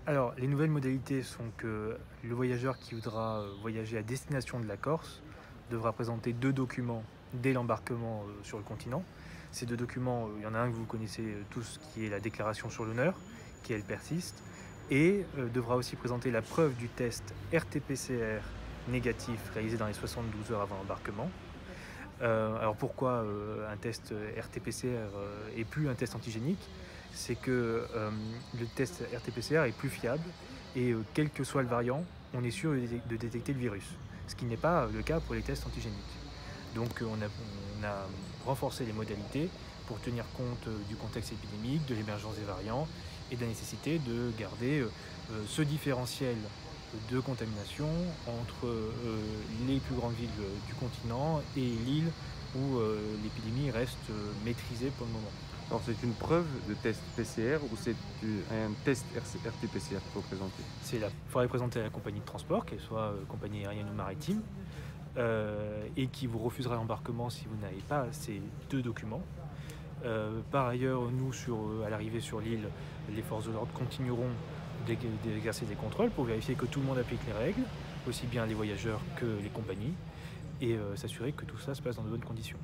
Alors, les nouvelles modalités sont que le voyageur qui voudra voyager à destination de la Corse devra présenter 2 documents dès l'embarquement sur le continent. Ces 2 documents, il y en a un que vous connaissez tous, qui est la déclaration sur l'honneur, qui elle persiste, et devra aussi présenter la preuve du test RT-PCR négatif réalisé dans les 72 heures avant l'embarquement. Alors pourquoi un test RT-PCR et plus un test antigénique? C'est que le test RT-PCR est plus fiable et quel que soit le variant, on est sûr de détecter le virus, ce qui n'est pas le cas pour les tests antigéniques. Donc on a renforcé les modalités pour tenir compte du contexte épidémique, de l'émergence des variants et de la nécessité de garder ce différentiel de contamination entre les plus grandes villes du continent et l'île où l'épidémie reste maîtrisée pour le moment. Alors c'est une preuve de test PCR ou c'est un test RT-PCR qu'il faut présenter? Il faudrait présenter à la compagnie de transport, qu'elle soit compagnie aérienne ou maritime, et qui vous refusera l'embarquement si vous n'avez pas ces 2 documents. Par ailleurs, nous, à l'arrivée sur l'île, les forces de l'ordre continueront d'exercer des contrôles pour vérifier que tout le monde applique les règles, aussi bien les voyageurs que les compagnies, et s'assurer que tout ça se passe dans de bonnes conditions.